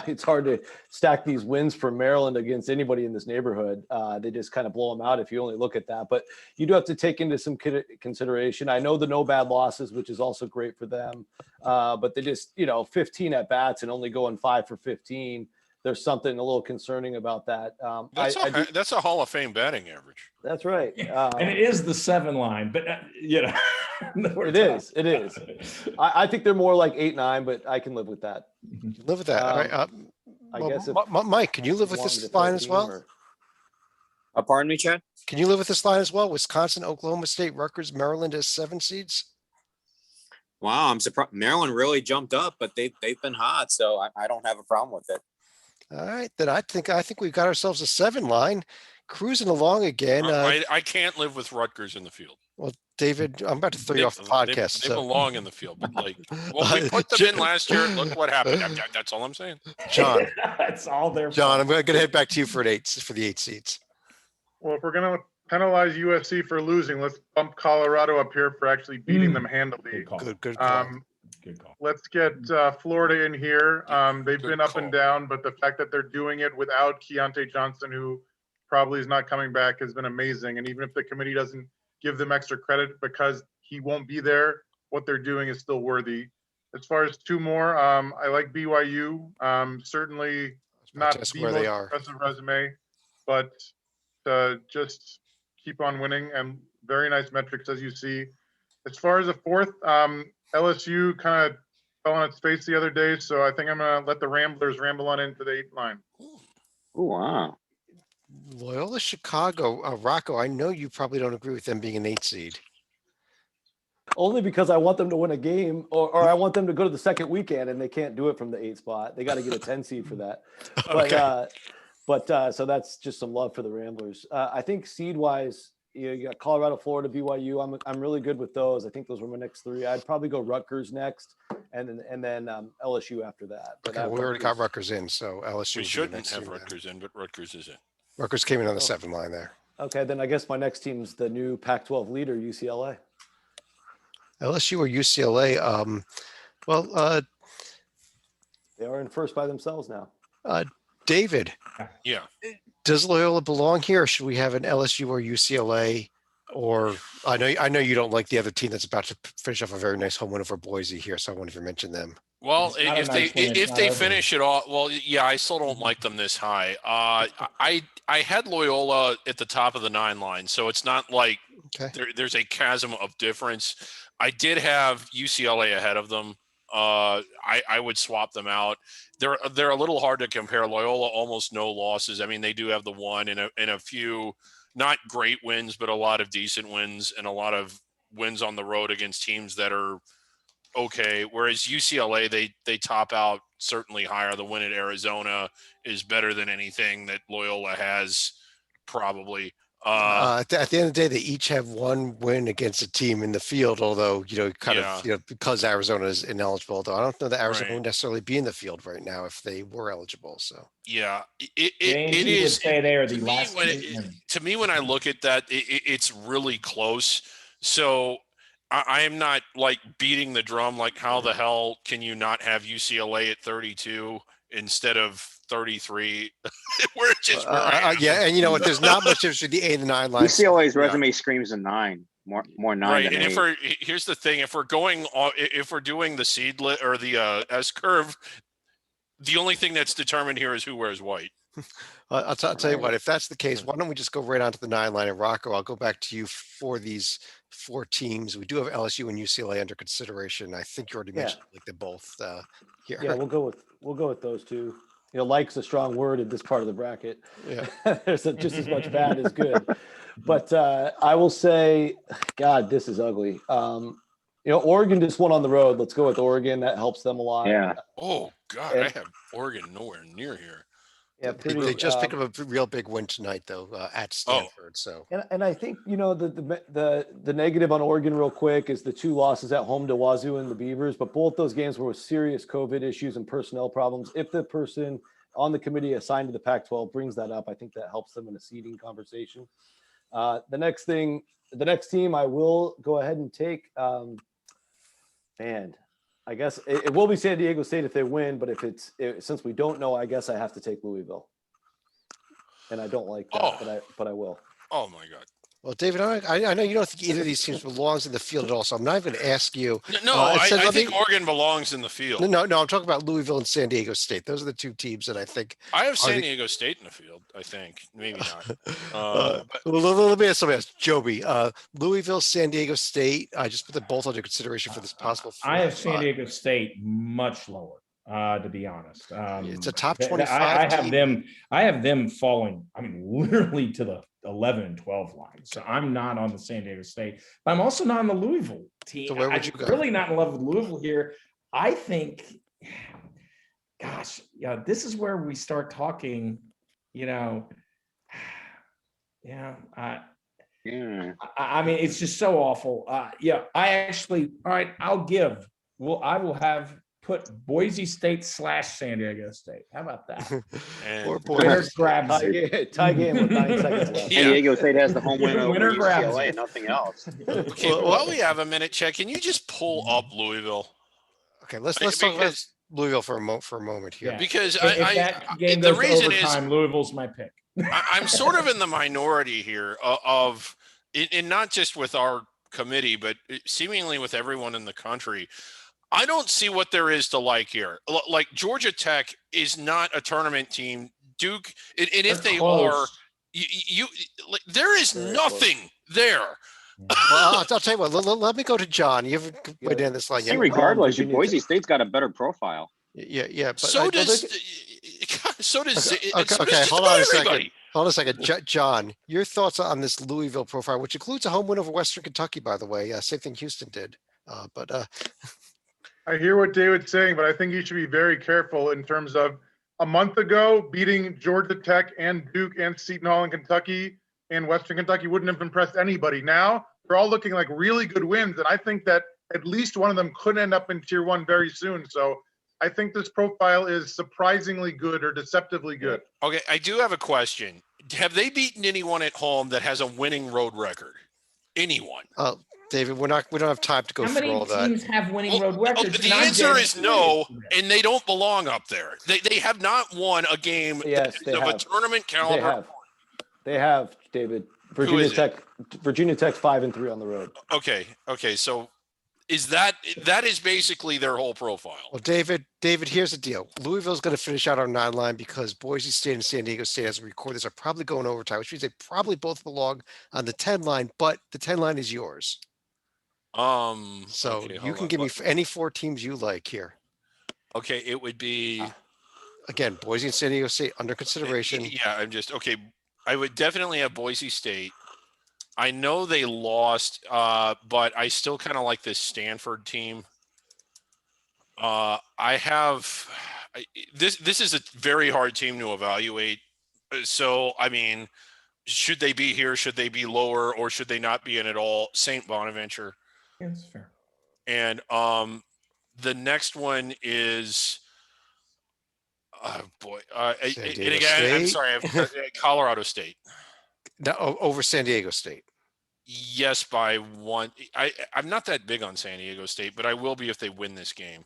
it's hard to stack these wins for Maryland against anybody in this neighborhood. They just kind of blow them out if you only look at that. But you do have to take into some consideration. I know the no bad losses, which is also great for them. But they just, 15 at bats and only going 5 for 15. There's something a little concerning about that. That's a Hall of Fame batting average. That's right. And it is the 7 line, but it is. I think they're more like 8-9, but I can live with that. Live with that. All right. I guess. Mike, can you live with this line as well? Pardon me, Chad? Can you live with this line as well? Wisconsin, Oklahoma State, Rutgers, Maryland as 7 seeds. Wow, I'm surprised. Maryland really jumped up, but they've been hot, so I don't have a problem with it. All right, then I think we've got ourselves a 7 line, cruising along again. I can't live with Rutgers in the field. Well, David, I'm about to throw you off the podcast. They belong in the field, but like, well, we put them in last year. Look what happened. That's all I'm saying. John, it's all their John, fault. I'm going to head back to you for the 8 seeds. Well, if we're going to penalize USC for losing, let's bump Colorado up here for actually beating them handily. Good call. Good call. Good call. Let's get Florida in here. They've Good been up call. and down, but the fact that they're doing it without Keontae Johnson, who probably is not coming back, has been amazing. And even if the committee doesn't give them extra credit because he won't be there, what they're doing is still worthy. As far as 2 more, I like BYU. Certainly not the most impressive resume, but just keep on winning and very nice metrics as you see. As far as a 4th, LSU kind of fell on its face the other day, so I think I'm going to let the Ramblers ramble on into the 8 line. Oh, wow. Loyola Chicago, Rocco, I know you probably don't agree with them being an 8 seed. Only because I want them to win a game, or I want them to go to the second weekend, and they can't do it from the 8 spot. They got to get a 10 seed for that. But so that's just some love for the Ramblers. I think seed wise, you got Colorado, Florida, BYU. I'm really good with those. I think those were my next 3. I'd probably go Rutgers next, and then LSU after that. But okay, we already got Rutgers in, so LSU. We shouldn't have Rutgers in, but Rutgers is in. Rutgers came in on the 7 line there. Okay, then I guess my next team's the new Pac-12 leader, UCLA. LSU or UCLA? They are in first by themselves now. David. Yeah. Does Loyola belong here, or should we have an LSU or UCLA? Or I know you don't like the other team that's about to finish off a very nice home win over Boise here, so I wonder if you mention them. Well, if they finish it all, well, yeah, I still don't like them this high. I had Loyola at the top of the 9 line, so it's not like there's a chasm of difference. I did have UCLA ahead of them. I would swap them out. They're a little hard to compare. Loyola almost no losses. I mean, they do have the one and a few not great wins, but a lot of decent wins and a lot of wins on the road against teams that are okay. Whereas UCLA, they top out certainly higher. The win at Arizona is better than anything that Loyola has, probably. At the end of the day, they each have 1 win against a team in the field, although, because Arizona is ineligible, though I don't know that Arizona would necessarily be in the field right now if they were eligible. So, yeah, it is. Say they are the last. To me, when I look at that, it's really close. So I am not like beating the drum, like how the hell can you not have UCLA at 32 instead of 33? We're just and you know what? There's not much difference between the 8 and the 9 lines. UCLA's resume screams a 9, more 9. Right, than and 8. Here's the thing: if we're doing the seed or the S curve, the only thing that's determined here is who wears white. I'll tell you what, if that's the case, why don't we just go right onto the 9 line? And Rocco, I'll go back to you for these 4 teams. We do have LSU and UCLA under consideration. I think you already mentioned like they're both here. Yeah, we'll go with those 2. You know, like's a strong word in this part of the bracket. Yeah, there's just as much bad as good. But I will say, God, this is ugly. Oregon just won on the road. Let's go with Oregon. That helps them a lot. Yeah. Oh God, I have Oregon nowhere near here. Yeah, they just picked up a real big win tonight, though, at Stanford. So, and I think the negative on Oregon, real quick, is the 2 losses at home to Wazoo and the Beavers. But both those games were with serious COVID issues and personnel problems. If the person on the committee assigned to the Pac-12 brings that up, I think that helps them in a seeding conversation. The next team, I will go ahead and take. I guess it will be San Diego State if they win, but since we don't know, I guess I have to take Louisville. And I don't like that, but I will. Oh my God. Well, David, I know you don't think either of these teams belongs in the field at all, so I'm not even going to ask you. No, I think Oregon belongs in the field. No, I'm talking about Louisville and San Diego State. Those are the 2 teams that I think. I have San Diego State in the field, I think. Maybe not. Let me ask somebody else. Joby, Louisville, San Diego State, I just put them both under consideration for this possible. I have San Diego State much lower. To be honest, it's a top 25. I have them falling. I mean, literally to the 11 and 12 line. So I'm not on the San Diego State, but I'm also not on the Louisville team. So where would you go? Really not in love with Louisville here. I think, gosh, this is where we start talking. Yeah. I mean, it's just so awful. Yeah, all right, I will have put Boise State / San Diego State. How about that? And Winner grabs it. Tie game with 9 seconds left. Yeah. San Diego State has the home win over Winner grabs UCLA it. and nothing else. okay, while we have a minute, Chet, can you just pull up Louisville? Okay, let's talk about Louisville for a moment here. Yeah. Because If that game the goes to reason overtime, Louisville's my pick. I'm sort of in the minority here of, and not just with our committee, but seemingly with everyone in the country. I don't see what there is to like here. Like Georgia Tech is not a tournament team. Duke, and if they are, there is nothing there. Well, I'll tell you what. Let me go to John. You haven't weighed in this line yet. Regardless, Boise State's got a better profile. Yeah. But so does. Okay. Hold on a second. Hold on a second, John. Your thoughts on this Louisville profile, which includes a home win over Western Kentucky, by the way. Same thing Houston did. I hear what David's saying, but I think you should be very careful in terms of a month ago beating Georgia Tech and Duke and Seton Hall in Kentucky and Western Kentucky wouldn't have impressed anybody. Now they're all looking like really good wins, and I think that at least one of them could end up in Tier 1 very soon. So I think this profile is surprisingly good or deceptively good. Okay, I do have a question. Have they beaten anyone at home that has a winning road record? Anyone? David, we don't have time to go through all that. How many teams have winning road records? The answer is no, and they don't belong up there. They have not won a game of a tournament caliber. They have, David. Virginia Tech 5-3 on the road. Okay. So that is basically their whole profile. Well, David, here's the deal. Louisville's going to finish out our 9 line because Boise State and San Diego State, as we record this, are probably going overtime, which means they probably both belong on the 10 line, but the 10 line is yours. So you can give me any 4 teams you like here. Okay, it would be again Boise and San Diego State under consideration. Yeah, I would definitely have Boise State. I know they lost, but I still kind of like this Stanford team. This is a very hard team to evaluate. So I mean, should they be here? Should they be lower, or should they not be in at all? St. Bonaventure. Yeah, that's fair. And the next one is, and again, I'm sorry, Colorado State. No, over San Diego State. Yes, by 1. I'm not that big on San Diego State, but I will be if they win this game.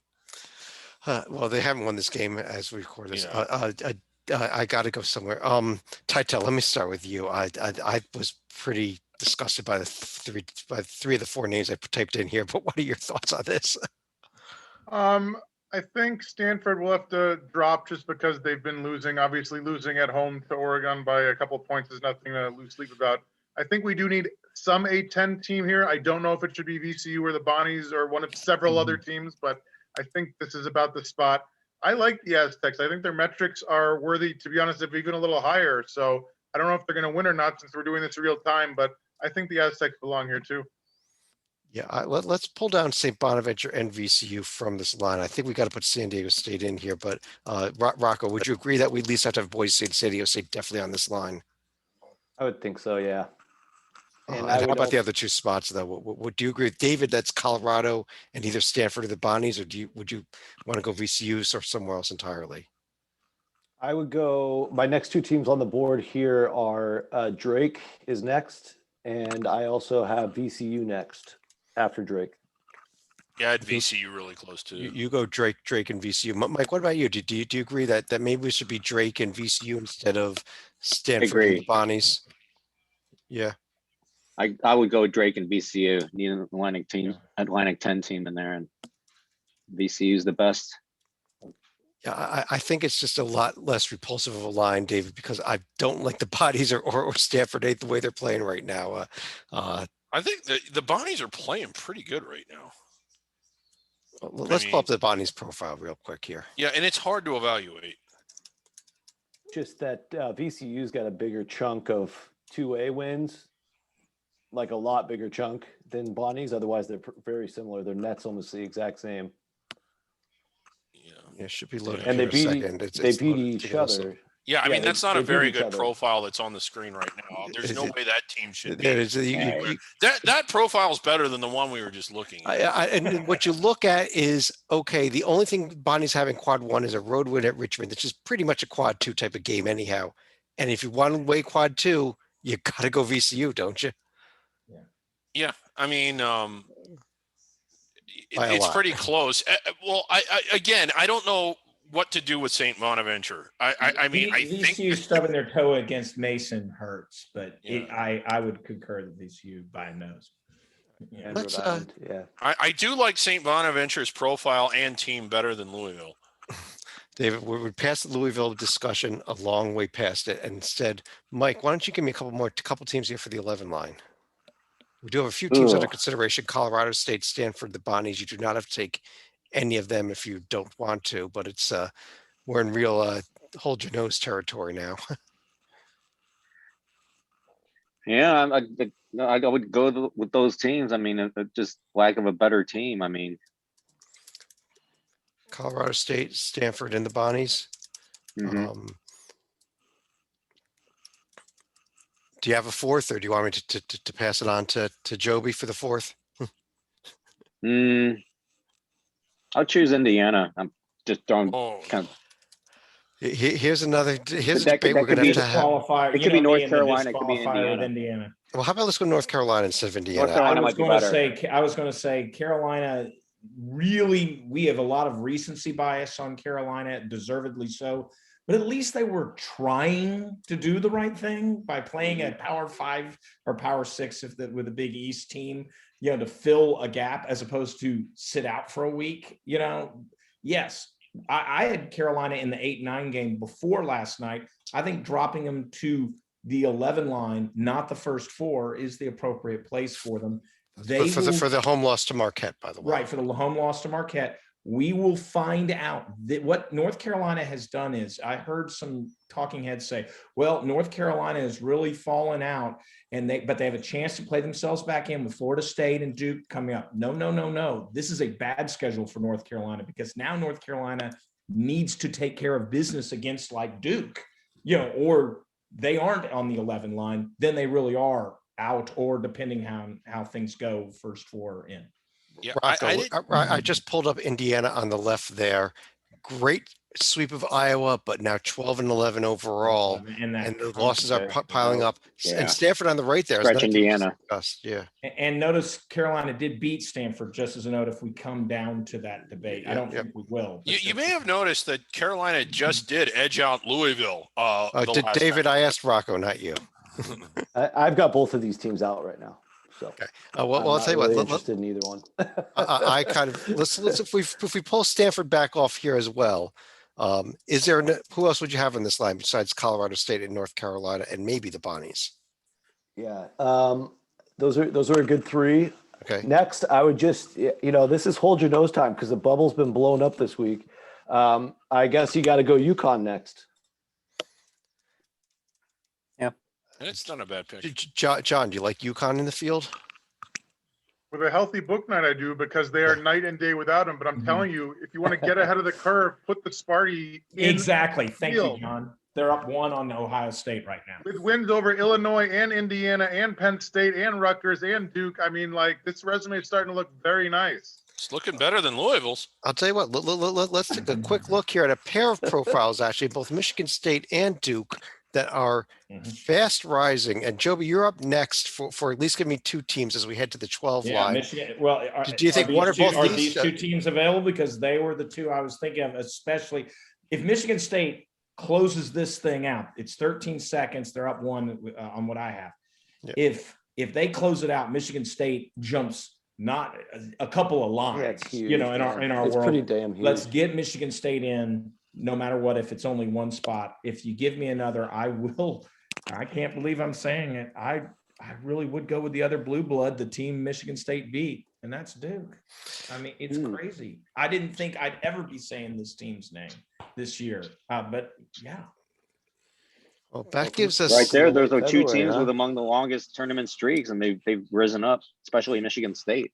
Well, they haven't won this game as we record this. Yeah. I got to go somewhere. Titel, let me start with you. I was pretty disgusted by three of the 4 names I typed in here, but what are your thoughts on this? I think Stanford will have to drop just because they've been losing. Obviously, losing at home to Oregon by a couple of points is nothing to lose sleep about. I think we do need some A10 team here. I don't know if it should be VCU or the Bonnies or one of several other teams, but I think this is about the spot. I like the Aztecs. I think their metrics are worthy, to be honest, if even a little higher. So I don't know if they're going to win or not since we're doing this real time, but I think the Aztecs belong here too. Yeah, let's pull down St. Bonaventure and VCU from this line. I think we got to put San Diego State in here, but Rocco, would you agree that we at least have to have Boise State and San Diego State definitely on this line? I would think so, yeah. And how about the other 2 spots, though? Would you agree with David? That's Colorado and either Stanford or the Bonnies, or would you want to go VCU or somewhere else entirely? I would go. My next 2 teams on the board here are Drake is next, and I also have VCU next after Drake. Yeah, I had VCU really close to. You go Drake, and VCU. Mike, what about you? Do you agree that maybe we should be Drake and VCU instead of Stanford and the Bonnies? Yeah. I would go Drake and VCU. Need an Atlantic 10 team in there, and VCU is the best. Yeah, I think it's just a lot less repulsive of a line, David, because I don't like the Bonnies or Stanford 8 the way they're playing right now. I think the Bonnies are playing pretty good right now. Let's pull up the Bonnies profile real quick here. Yeah, and it's hard to evaluate. Just that VCU's got a bigger chunk of 2A wins, like a lot bigger chunk than Bonnies. Otherwise, they're very similar. Their net's almost the exact same. Yeah, it should be loaded. And they beat they beat each other. Yeah, I mean, that's not a they beat very each good other. profile that's on the screen right now. There's no way that team should be. You- That profile is better than the one we were just looking at. and what you look at is, okay, the only thing Bonnie's having quad 1 is a road win at Richmond. That's just pretty much a quad 2 type of game anyhow. And if you want to weigh quad 2, you got to go VCU, don't you? Yeah, I mean, By a it's lot. pretty close. Well, I don't know what to do with St. Bonaventure. I mean, I think VCU stubbing their toe against Mason hurts, but Yeah. I would concur that VCU by a nose. And Let's, Rhode Island, yeah. I do like St. Bonaventure's profile and team better than Louisville. David, we're past the Louisville discussion, a long way past it. And instead, Mike, why don't you give me a couple teams here for the 11 line? We do have a few teams under consideration: Colorado State, Stanford, the Bonnies. You do not have to take any of them if you don't want to, but it's we're in real hold your nose territory now. Yeah, I would go with those teams. I mean, just lack of a better team. I mean, Colorado State, Stanford, and the Bonnies. Do you have a fourth, or do you want me to pass it on to Joby for the fourth? I'll choose Indiana. I'm just throwing kind of. Here's another. Here's a That debate we're going to have. It could be North Carolina. It could be Indiana. Well, how about let's go North Carolina instead of Indiana? North Carolina I was might be going to better. say, I was going to say Carolina. Really, we have a lot of recency bias on Carolina, deservedly so. But at least they were trying to do the right thing by playing a Power 5 or Power 6 with a Big East team, to fill a gap as opposed to sit out for a week. Yes, I had Carolina in the 8-9 game before last night. I think dropping them to the 11 line, not the first 4, is the appropriate place for them. For the home loss to Marquette, by the way. Right, for the home loss to Marquette. We will find out that what North Carolina has done is, I heard some talking heads say, well, North Carolina has really fallen out, but they have a chance to play themselves back in with Florida State and Duke coming up. No. This is a bad schedule for North Carolina, because now North Carolina needs to take care of business against like Duke, or they aren't on the 11 line, then they really are out, or depending how things go, first 4 in. Yeah, Rocco, I just pulled up Indiana on the left there. Great sweep of Iowa, but now 12-11 overall, and the losses are piling up. Yeah. And Stanford on the right there. Scratch Indiana. Yeah. And notice Carolina did beat Stanford, just as a note, if we come down to that debate. I don't think we will. You may have noticed that Carolina just did edge out Louisville. David, I asked Rocco, not you. I've got both of these teams out right now. So okay. Well, I'll tell you really what. Interested in either one. I kind of let's if we pull Stanford back off here as well. Is there who else would you have in this line besides Colorado State and North Carolina and maybe the Bonnies? Yeah, those are a good 3. Okay. Next, I would just this is hold your nose time because the bubble's been blown up this week. I guess you got to go Uconn next. It's not a bad pick. John, do you like Uconn in the field? With a healthy book night, I do, because they are night and day without him. But I'm telling you, if you want to get ahead of the curve, put the Sparty in. Exactly. Thank you, John. They're up 1 on Ohio State right now. With wins over Illinois and Indiana and Penn State and Rutgers and Duke. I mean, this resume is starting to look very nice. It's looking better than Louisville's. I'll tell you what, let's take a quick look here at a pair of profiles, actually, both Michigan State and Duke, that are fast rising. And Joby, you're up next for at least give me 2 teams as we head to the 12 line. Michigan. Well, do you think one or both are these 2 teams available? Because they were the 2 I was thinking of, especially if Michigan State closes this thing out. It's 13 seconds. They're up 1 on what I have. Yeah. If they close it out, Michigan State jumps not a couple of lines, in our it's world. Pretty damn huge. Let's get Michigan State in. No matter what, if it's only 1 spot, if you give me another, I will. I can't believe I'm saying it. I really would go with the other blue blood, the team Michigan State beat, and that's Duke. I mean, it's crazy. I didn't think I'd ever be saying this team's name this year, but yeah. Well, that gives us right there. Those are 2 teams with among the longest tournament streaks, and they've risen up, especially Michigan State.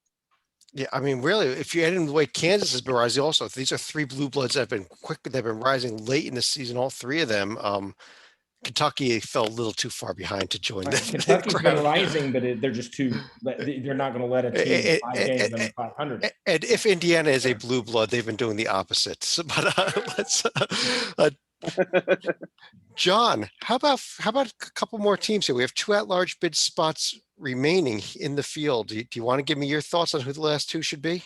Yeah, I mean, really, if you add in the way Kansas has been rising, also these are three blue bloods that have been quick. They've been rising late in the season. All three of them. Kentucky fell a little too far behind to join the Kentucky's been crowd. rising, but they're just too. They're not going to let a team 5 games under 500. And if Indiana is a blue blood, they've been doing the opposite. So, but let's. John, how about a couple more teams here? We have 2 at-large bid spots remaining in the field. Do you want to give me your thoughts on who the last 2 should be?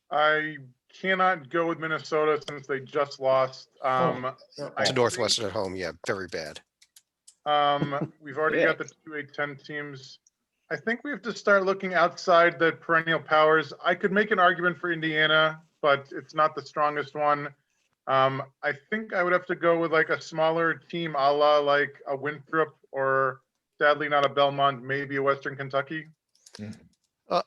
I cannot go with Minnesota since they just lost. To Northwestern at home. Yeah, very bad. We've already got the 2 A10 teams. I think we have to start looking outside the perennial powers. I could make an argument for Indiana, but it's not the strongest one. I think I would have to go with like a smaller team, a la like a Winthrop, or sadly not a Belmont, maybe a Western Kentucky. I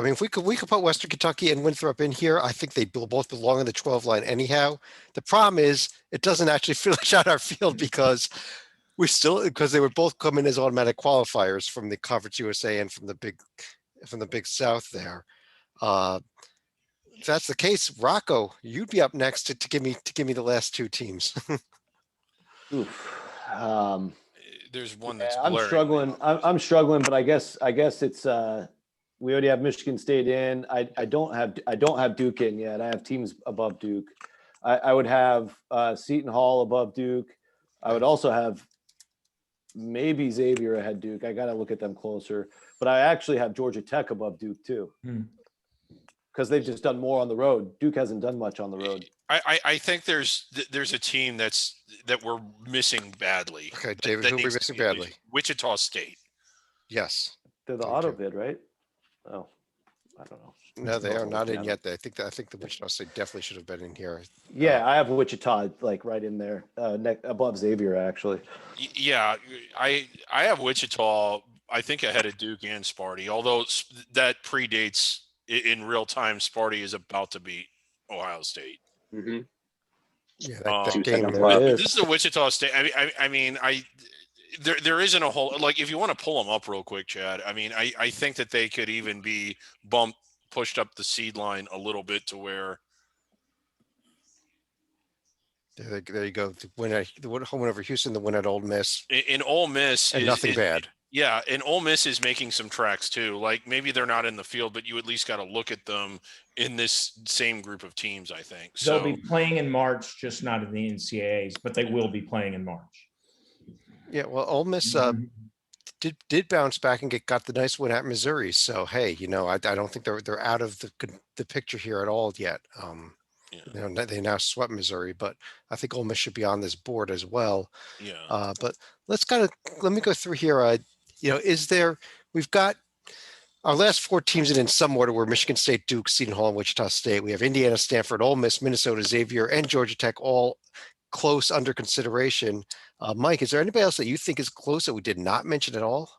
mean, if we could put Western Kentucky and Winthrop in here, I think they both belong in the 12 line anyhow. The problem is it doesn't actually finish out our field because they would both come in as automatic qualifiers from the Conference USA and from the Big South there. If that's the case, Rocco, you'd be up next to give me the last 2 teams. There's one that's I'm struggling. I'm struggling, but I guess it's we already have Michigan State in. I don't have Duke in yet. I have teams above Duke. I would have Seton Hall above Duke. I would also have maybe Xavier ahead Duke. I got to look at them closer, but I actually have Georgia Tech above Duke too. Because they've just done more on the road. Duke hasn't done much on the road. I think there's a team that we're missing badly. Okay, David, who are we missing badly? Wichita State. Yes. They're the auto bid, right? Oh, I don't know. No, they are not in yet. I think the Wichita State definitely should have been in here. Yeah, I have Wichita like right in there, above Xavier actually. Yeah, I have Wichita, I think ahead of Duke and Sparty, although that predates in real time. Sparty is about to beat Ohio State. Mm-hmm. Yeah, that game. This is a Wichita State. I mean, there isn't a whole, like, if you want to pull them up real quick, Chad, I mean, I think that they could even be pushed up the seed line a little bit to where. There you go. The home win over Houston, the win at Ole Miss. In Ole Miss, and nothing bad. Yeah, and Ole Miss is making some tracks too. Like, maybe they're not in the field, but you at least got to look at them in this same group of teams, I think. They'll be playing in March, just not in the NCAAs, but they will be playing in March. Yeah, well, Ole Miss did bounce back and got the nice win at Missouri. So hey, I don't think they're out of the picture here at all yet. They now swept Missouri, but I think Ole Miss should be on this board as well. Yeah. But let me go through here. We've got our last 4 teams in some order were Michigan State, Duke, Seton Hall, and Wichita State. We have Indiana, Stanford, Ole Miss, Minnesota, Xavier, and Georgia Tech all close under consideration. Mike, is there anybody else that you think is close that we did not mention at all?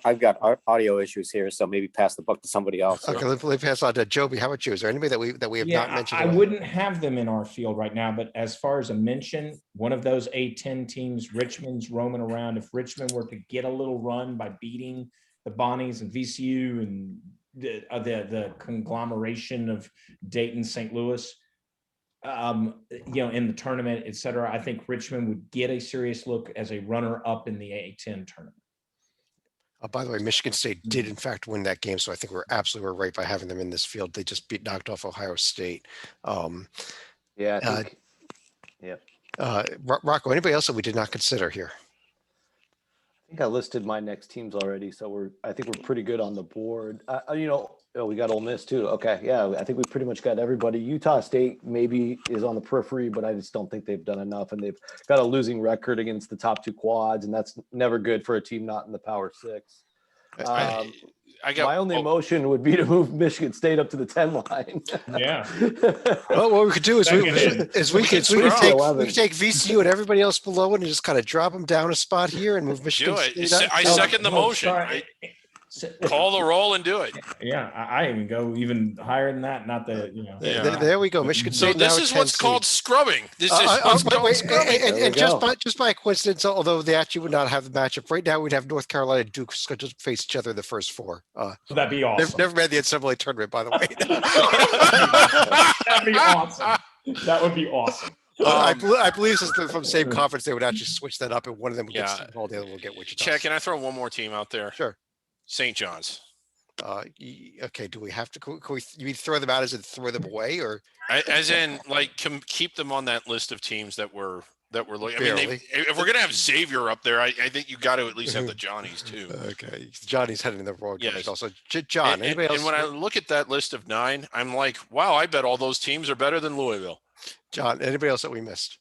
I've got audio issues here, so maybe pass the buck to somebody else. Okay, let me pass on to Joby. How about you? Is there anybody that we have not mentioned? I wouldn't have them in our field right now, but as far as a mention, one of those A10 teams, Richmond's roaming around. If Richmond were to get a little run by beating the Bonnies and VCU and the conglomeration of Dayton, St. Louis, in the tournament, et cetera, I think Richmond would get a serious look as a runner up in the A10 tournament. By the way, Michigan State did in fact win that game, so I think we're absolutely right by having them in this field. They just knocked off Ohio State. Yeah. Rocco, anybody else that we did not consider here? I think I listed my next teams already, so I think we're pretty good on the board. We got Ole Miss too. Okay, yeah, I think we pretty much got everybody. Utah State maybe is on the periphery, but I just don't think they've done enough, and they've got a losing record against the top 2 quads, and that's never good for a team not in the Power 6. My only emotion would be to move Michigan State up to the 10 line. Yeah. Well, what we could do is we could take VCU and everybody else below it and just kind of drop them down a spot here and move Michigan State up. I second the motion. Call the roll and do it. Yeah, I even go even higher than that. Not the There we go. Michigan So State. this is what's called scrubbing. This is what's called scrubbing. And just by coincidence, although they actually would not have the matchup right now, we'd have North Carolina and Duke scheduled to face each other in the first four. That'd be awesome. Never made the NCAA tournament, by the way. That'd be awesome. That would be awesome. I believe since they're from the same conference, they would actually switch that up, and one of them would get Seton Hall, the other will get Wichita. Chad, can I throw one more team out there? Sure. St. John's. Okay. Do we have to? Can we? You throw them out as in throw them away, or as in like keep them on that list of teams that we're looking. I mean, if we're gonna have Xavier up there, I think you got to at least have the Johnnies too. Okay, Johnny's heading in the wrong direction. Yes. Also, John. Anybody else? And when I look at that list of 9, I'm like, wow, I bet all those teams are better than Louisville. John, anybody else that we missed?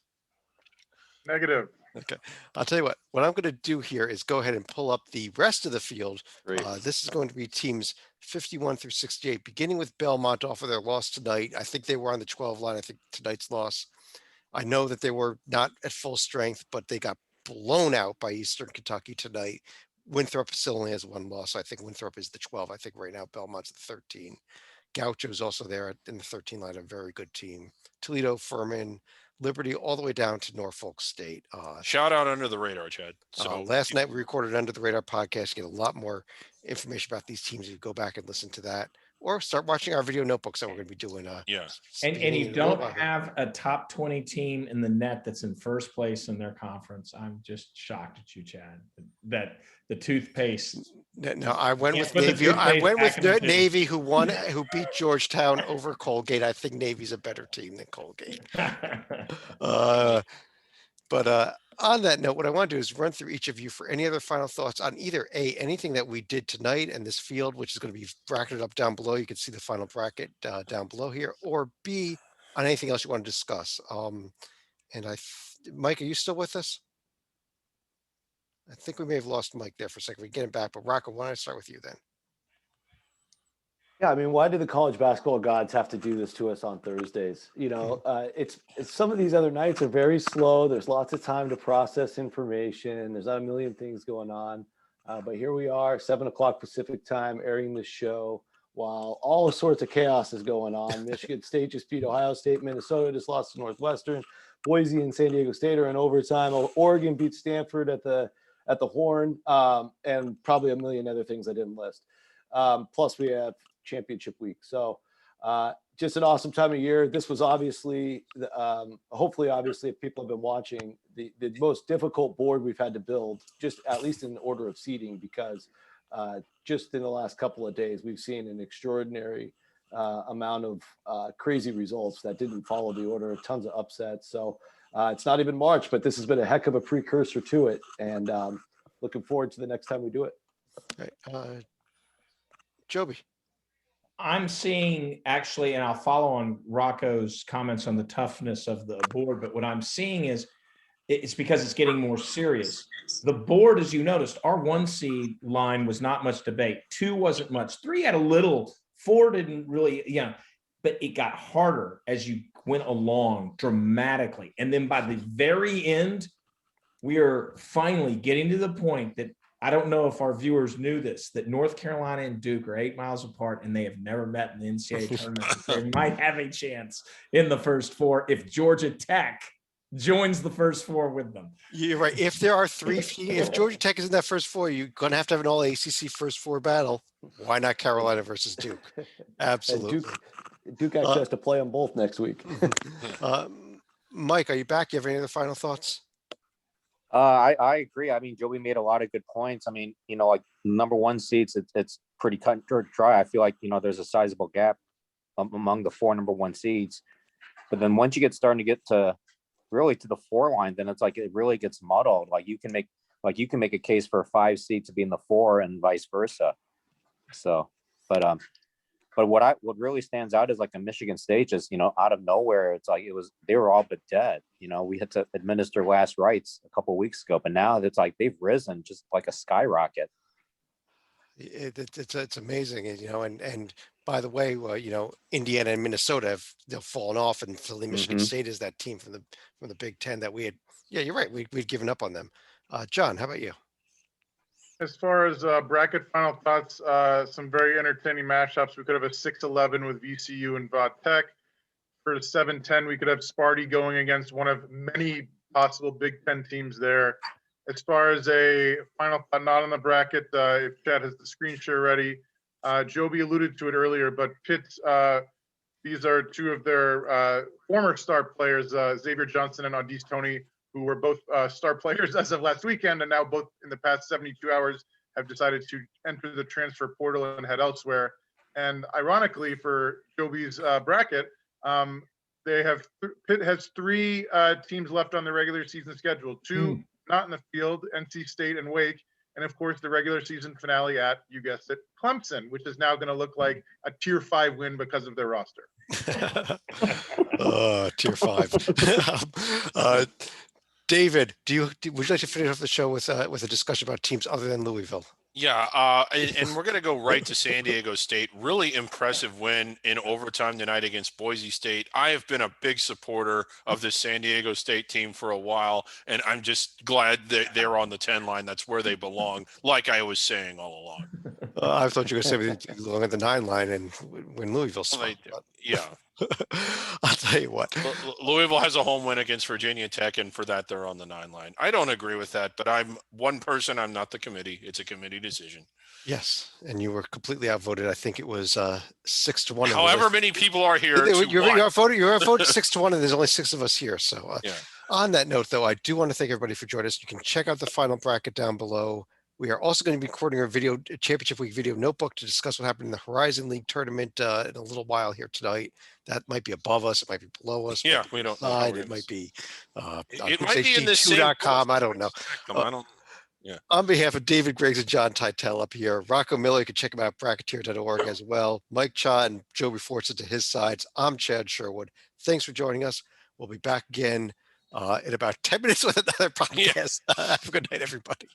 Negative. Okay, I'll tell you what I'm going to do here is go ahead and pull up the rest of the field. This is going to be teams 51 through 68, beginning with Belmont off of their loss tonight. I think they were on the 12 line. I think tonight's loss. I know that they were not at full strength, but they got blown out by Eastern Kentucky tonight. Winthrop still only has one loss. I think Winthrop is the 12. I think right now Belmont's the 13. Gaucho's also there in the 13 line, a very good team. Toledo, Furman, Liberty, all the way down to Norfolk State. Shout out Under the Radar, Chad. So last night we recorded Under the Radar podcast. Get a lot more information about these teams. You go back and listen to that, or start watching our video notebooks that we're going to be doing. And you don't have a top 20 team in the net that's in first place in their conference. I'm just shocked at you, Chad. That the toothpaste. No, I went with Navy. I went with Navy, who beat Georgetown over Colgate. I think Navy's a better team than Colgate. But on that note, what I want to do is run through each of you for any other final thoughts on either anything that we did tonight in this field, which is going to be bracketed up down below. You can see the final bracket down below here, or B, on anything else you want to discuss. Mike, are you still with us? I think we may have lost Mike there for a second. We get him back, but Rocco, why don't I start with you then? Yeah, I mean, why do the college basketball gods have to do this to us on Thursdays? It's some of these other nights are very slow. There's lots of time to process information. There's not a million things going on. But here we are, 7:00 Pacific time, airing this show while all sorts of chaos is going on. Michigan State just beat Ohio State. Minnesota just lost to Northwestern. Boise and San Diego State are in overtime. Oregon beat Stanford at the Horn, and probably a million other things I didn't list. Plus we have championship week. So just an awesome time of year. This was obviously, hopefully, if people have been watching, the most difficult board we've had to build, just at least in the order of seeding, because just in the last couple of days, we've seen an extraordinary amount of crazy results that didn't follow the order, tons of upsets. So it's not even March, but this has been a heck of a precursor to it. And looking forward to the next time we do it. Right. Joby. I'm seeing actually, and I'll follow on Rocco's comments on the toughness of the board, but what I'm seeing is it's because it's getting more serious. The board, as you noticed, our 1 seed line was not much debate. 2 wasn't much. 3 had a little. 4 didn't really, but it got harder as you went along dramatically. And then by the very end, we are finally getting to the point that I don't know if our viewers knew this, that North Carolina and Duke are 8 miles apart and they have never met in the NCAA tournament. They might have a chance in the first 4 if Georgia Tech joins the first 4 with them. You're right. If there are 3, if Georgia Tech is in that first 4, you're going to have an all ACC first 4 battle. Why not Carolina versus Duke? Absolutely. Duke actually has to play them both next week. Mike, are you back? You have any other final thoughts? I agree. I mean, Joey made a lot of good points. I mean, like number 1 seeds, it's pretty cut and dry. I feel like, there's a sizable gap among the 4 number 1 seeds. But then once you get starting to get to really to the 4 line, then it's like it really gets muddled. Like you can make a case for a 5 seed to be in the 4 and vice versa. So, but what really stands out is like a Michigan State just, out of nowhere, it's like they were all but dead. We had to administer last rites a couple of weeks ago, but now it's like they've risen just like a skyrocket. It's amazing, and by the way, Indiana and Minnesota they've fallen off, and Philly, Michigan State is that team from the Big Ten that we had. Yeah, you're right. We'd given up on them. John, how about you? As far as bracket final thoughts, some very entertaining matchups. We could have a 6-11 with VCU and Vaught Tech. For the 7-10, we could have Sparty going against one of many possible Big Ten teams there. As far as a final thought, not on the bracket, if Chad has the screen share ready, Joby alluded to it earlier, but Pitt's, these are two of their former star players, Xavier Johnson and Audis Tony, who were both star players as of last weekend, and now both in the past 72 hours have decided to enter the transfer portal and head elsewhere. And ironically, for Joby's bracket, Pitt has 3 teams left on the regular season schedule, 2 not in the field, NC State and Wake, and of course the regular season finale at, you guessed it, Clemson, which is now going to look like a tier 5 win because of their roster. Tier 5. David, would you like to finish off the show with a discussion about teams other than Louisville? Yeah, and we're going to go right to San Diego State. Really impressive win in overtime tonight against Boise State. I have been a big supporter of this San Diego State team for a while, and I'm just glad that they're on the 10 line. That's where they belong, like I was saying all along. I thought you were going to say they belong at the 9 line and when Louisville swung. Yeah. I'll tell you what. Louisville has a home win against Virginia Tech, and for that, they're on the 9 line. I don't agree with that, but I'm one person. I'm not the committee. It's a committee decision. Yes, and you were completely outvoted. I think it was 6-1. However many people are here, you're outvoted 6-1, and there's only 6 of us here. So yeah. On that note, though, I do want to thank everybody for joining us. You can check out the final bracket down below. We are also going to be recording our Championship Week video notebook to discuss what happened in the Horizon League tournament in a little while here tonight. That might be above us. It might be below us. Yeah, we don't know. It might be. It might be in the same.com. I don't know. Yeah. On behalf of David Griggs and John Titel up here, Rocco Miller, you can check him out at bracketeer.org as well. Mike Cha and Joby Forza to his sides. I'm Chad Sherwood. Thanks for joining us. We'll be back again in about 10 minutes with another podcast. Have a good night, everybody.